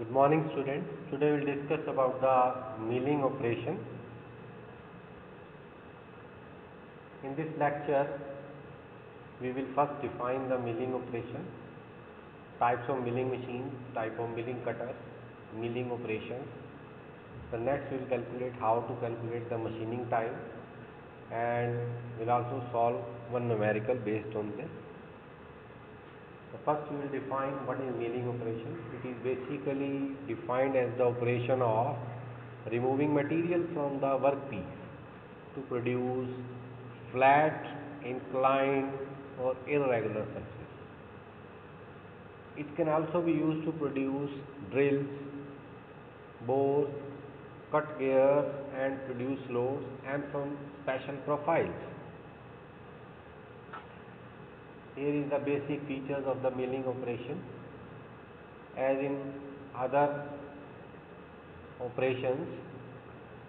Good morning, students. Today we will discuss about the milling operation. In this lecture, we will first define the milling operation, types of milling machines, type of milling cutters, milling operations. The next we will calculate how to calculate the machining time, and we will also solve one numerical based on this. So first we will define what is milling operation. It is basically defined as the operation of removing material from the workpiece to produce flat, inclined or irregular surface. It can also be used to produce drills, bores, cut gears and produce loads and some special profiles. Here is the basic features of the milling operation. As in other operations,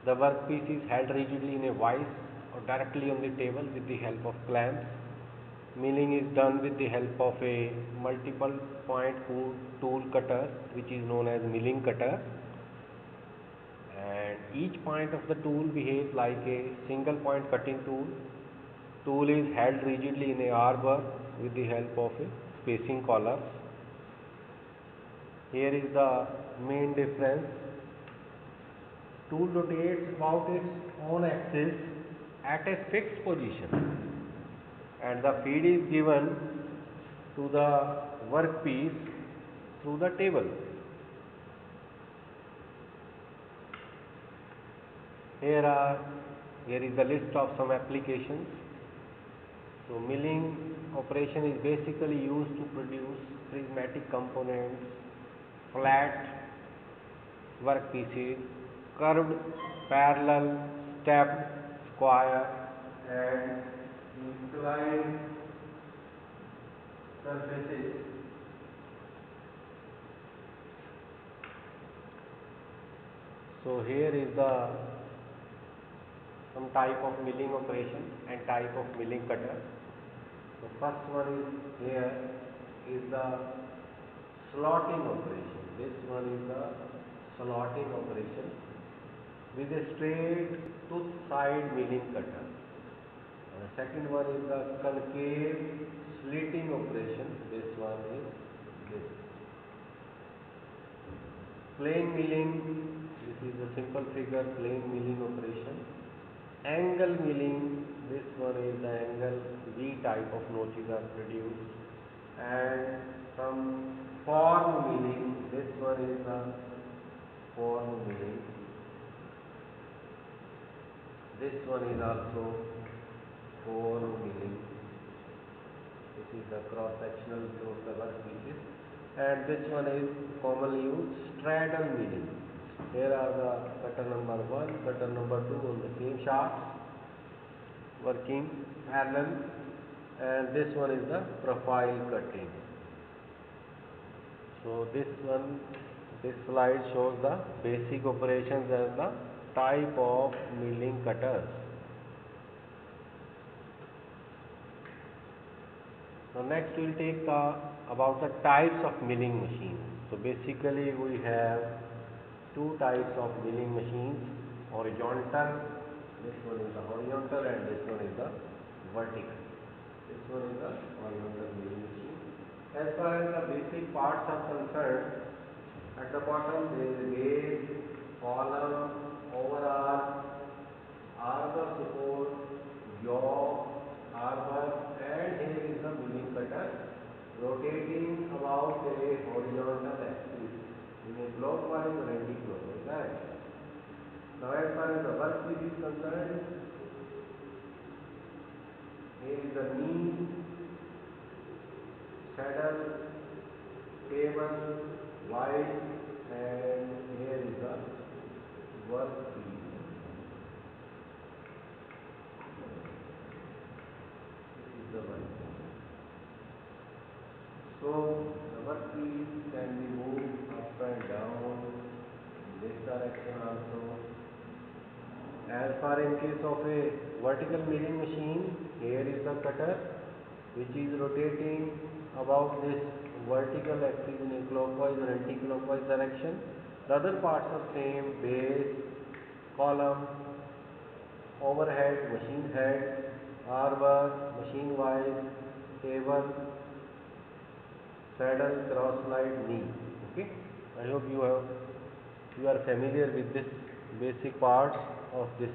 the workpiece is held rigidly in a vise or directly on the table with the help of clamps. Milling is done with the help of a multiple point tool cutter, which is known as milling cutter, and each point of the tool behaves like a single point cutting tool. Tool is held rigidly in a arbor with the help of a spacing collar. Here is the main difference. Tool rotates about its own axis at a fixed position, and the feed is given to the workpiece through the table. Here is the list of some applications. So milling operation is basically used to produce prismatic components, flat workpieces, curved, parallel, stepped, square and inclined surfaces. So here is the some type of milling operation and type of milling cutter. The first one is here is the slotting operation. This one is the slotting operation with a straight tooth side milling cutter. The second one is the concave slitting operation. This one is this. Plane milling, this is a simple figure, plane milling operation. Angle milling, this one is the angle V type of notches are produced, and some form milling, this one is the form milling. This one is also form milling. This is the cross sectional view of the workpieces, and this one is commonly used straddle milling. Here are the cutter number 1, cutter number 2 on the same shaft working parallel, and this one is the profile cutting. So this slide shows the basic operations and the type of milling cutters. Now next we will take about the types of milling machines. So basically we have two types of milling machines, horizontal, this one is the horizontal and this one is the vertical. This one is the horizontal milling machine. As far as the basic parts are concerned, at the bottom there is a base, column, overarm, arbor support, jaw, arbor, and here is the milling cutter rotating about a horizontal axis in a clockwise or anti-clockwise direction. Now as far as the workpiece is concerned, here is the knee, saddle, table, wide, and here is the workpiece. This is the workpiece. So the workpiece can be moved up and down in this direction also. As far in case of a vertical milling machine, here is the cutter which is rotating about this vertical axis in a clockwise or anti-clockwise direction. The other parts are same: base, column, overhead, machine head, arbor, machine wise, table, saddle, cross slide, knee. Okay, I hope you are familiar with this basic parts of this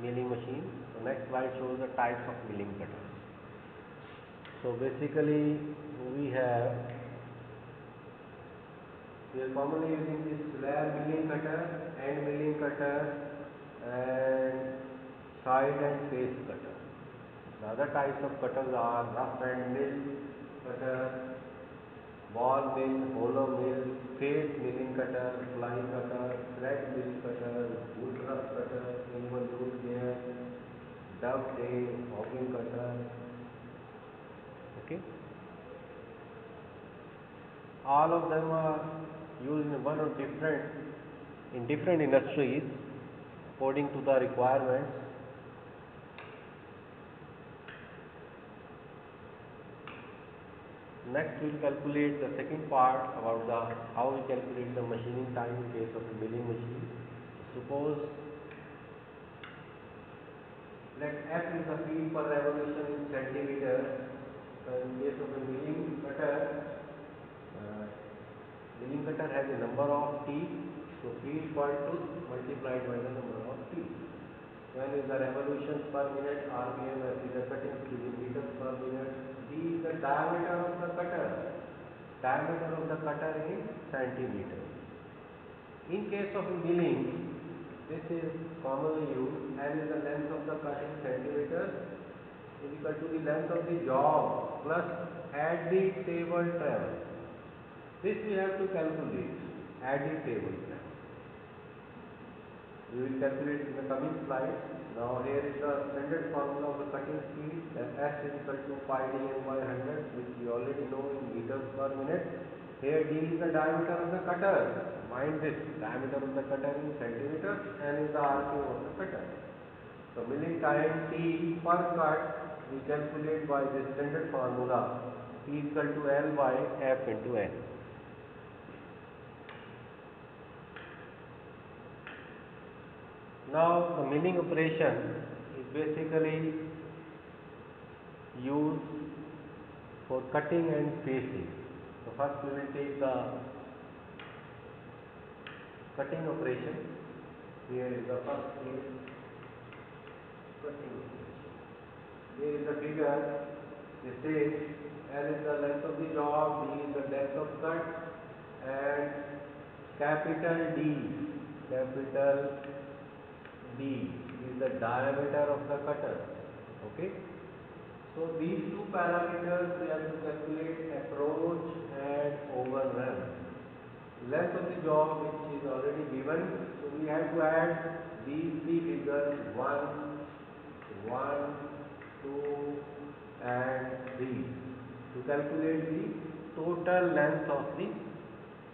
milling machine. So next slide shows the types of milling cutters. So basically we are commonly using this slab milling cutter, end milling cutter, and side and face cutter. The other types of cutters are rough and mill cutter, ball mill, hollow mill, face milling cutter, fly cutter, thread mill cutter, wood rough cutter, single root gear, dovetail, hogging cutter. Okay. All of them are used in different industries according to the requirements. Next we will calculate the second part about how we calculate the machining time in case of a milling machine. Suppose let F is the feet per revolution in centimeters. So in case of a milling cutter has a number of teeth, so feet per tooth multiplied by the number of teeth. When is the revolutions per minute, RPM, F is the cutting speed in meters per minute, D is the diameter of the cutter. Diameter of the cutter in centimeters. In case of milling, this is commonly used. L is the length of the cut in centimeters is equal to the length of the job plus added table travel. This we have to calculate, added table travel. We will calculate in the coming slide. Now here is the standard formula of the cutting speed, that S is equal to pi dm by 100, which we already know in meters per minute. Here D is the diameter of the cutter. Mind this, diameter of the cutter in centimeters, N is the RPM of the cutter. So milling time T per cut we calculate by this standard formula, P is equal to L by F into N. Now the milling operation is basically used for cutting and facing. So first we will take the cutting operation. Here is the first case, cutting operation. Here is the figure. This says L is the length of the job, D is the depth of cut, and capital D is the diameter of the cutter. Okay. So these two parameters we have to calculate approach and overrun. Length of the job which is already given, so we have to add these three figures 1, 2 and 3 to calculate the total length of the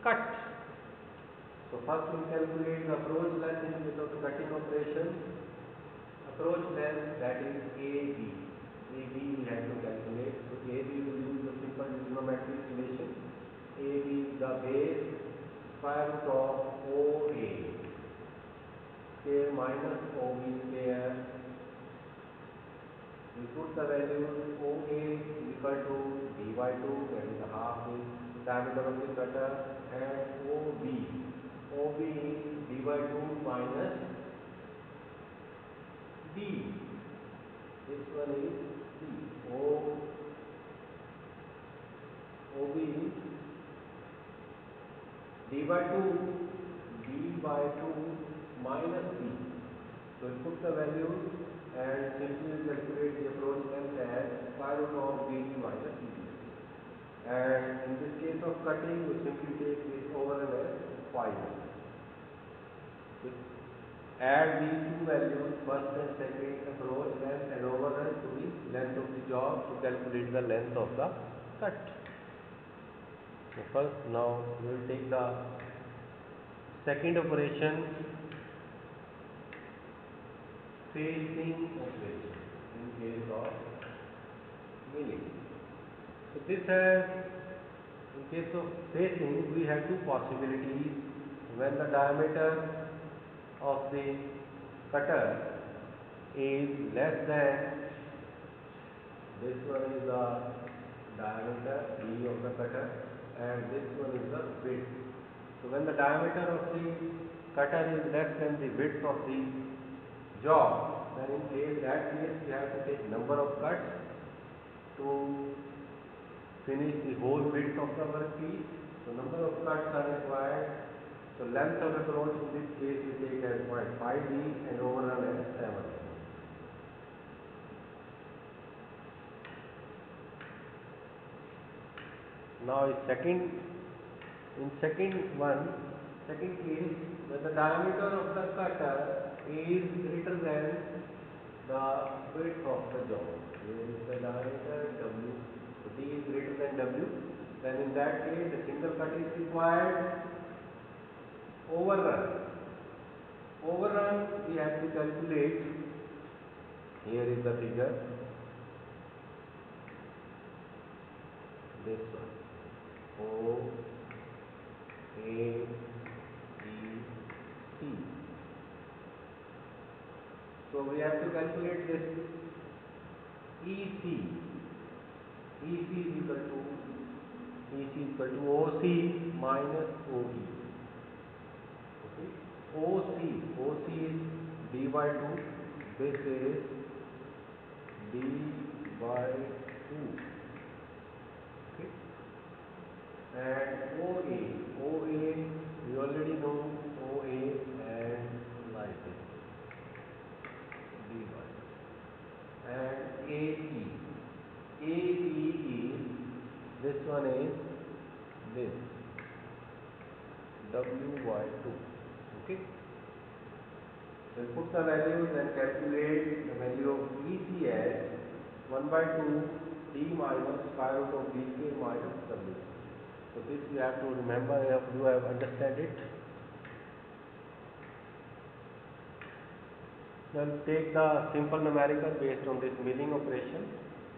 cut. So first we calculate the approach length in case of the cutting operation. Approach length, that is AB. AB we have to calculate. So AB will use the simple trigonometric relation. AB is the base square root of OA square minus OB square. We put the values. OA is equal to D by 2, that is the half inch diameter of the cutter, and OB is D by 2 minus D. This one is D. OB is D by 2 minus D. So we put the values and simply calculate the approach length as square root of BD minus CD. And in this case of cutting, we simply take this overrun as 5. So add these two values, first and second, approach length and overrun, to the length of the job to calculate the length of the cut. So first, now we will take the second operation, facing operation. this has, in case of facing, we have two possibilities. When the diameter of the cutter is less than, this one is the diameter D of the cutter and this one is the width. So when the diameter of the cutter is less than the width of the job, then in that case we have to take number of cuts to finish the whole width of the workpiece. So number of cuts are required. So length of approach in this case we take as 0.5 D and overrun as 7. Now in second case, when the diameter of the cutter is greater than the width of the job, here is the diameter W, so D is greater than W, then in that case a single cut is required. Overrun we have to calculate. Here is the figure, this one, O, A, B, C. So we have to calculate this EC. EC is equal to OC minus OE. Okay. OC is D by 2. This is D by 2. Okay. And OA we already know OA and like this, D by. And AE is, this one is this, W by 2. Okay. So put the values and calculate the value of EC as 1 by 2 D minus square root of BK minus W. So this you have to remember, you have understand it. Then take the simple numerical based on this milling operation.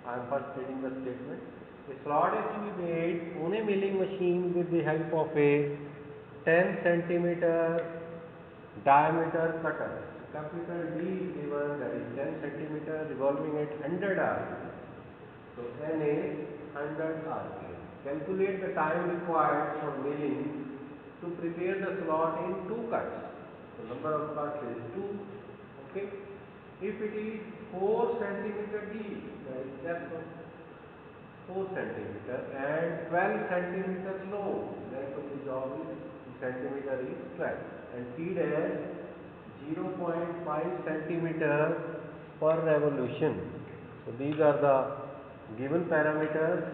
I am first reading the statement. A slot is to be made on a milling machine with the help of a 10 centimeter diameter cutter. Capital D is given, that is 10 centimeter, revolving at 100 RPM. So N is 100 RPM. Calculate the time required for milling to prepare the slot in 2 cuts. So number of cuts is 2. Okay. If it is 4 centimeter D, that is depth of 4 centimeter and 12 centimeter low, length of the job is centimeter is 12, and feed as 0.5 centimeter per revolution. So these are the given parameters.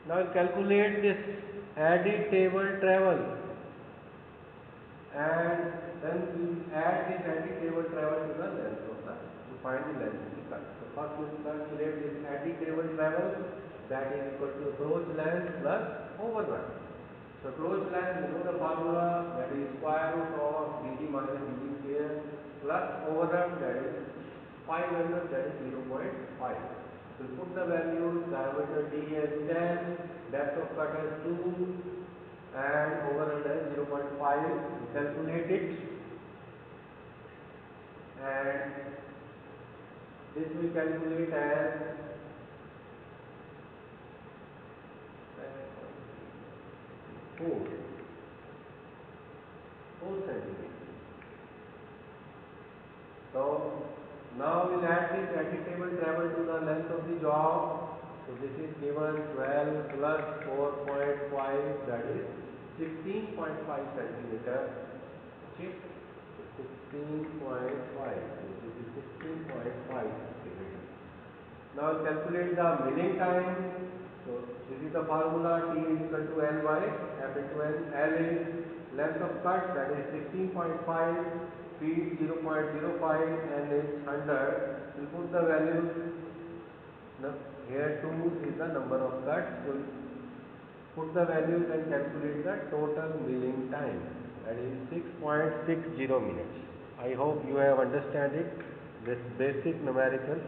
Now calculate this added table travel, and then we add this added table travel to the length of the, to find the length of the cut. So first we calculate this added table travel, that is equal to approach length plus overrun. So approach length, you know the formula, that is square root of BD minus BD square plus overrun, that is 500, that is 0.5. So put the values, diameter D as 10, depth of cut as 2 and overrun as 0.5. We calculate it, and this we calculate as 4 centimeters. So now we'll add this added table travel to the length of the job. So this is given 12 plus 4.5, that is 16.5 centimeter. Okay. 16.5. This is 16.5 centimeter. Now calculate the milling time. So this is the formula, T is equal to L by F into N. L is length of cut, that is 16.5, feed 0.05, and is 100. We put the values. Now, here 2 is the number of cuts. So put the values and calculate the total milling time, that is 6.60 minutes. I hope you have understand it, this basic numericals.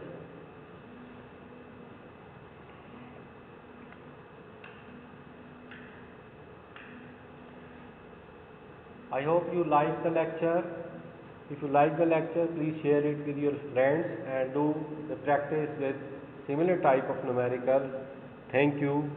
I hope you like the lecture. If you like the lecture, please share it with your friends and do the practice with similar type of numerical. Thank you.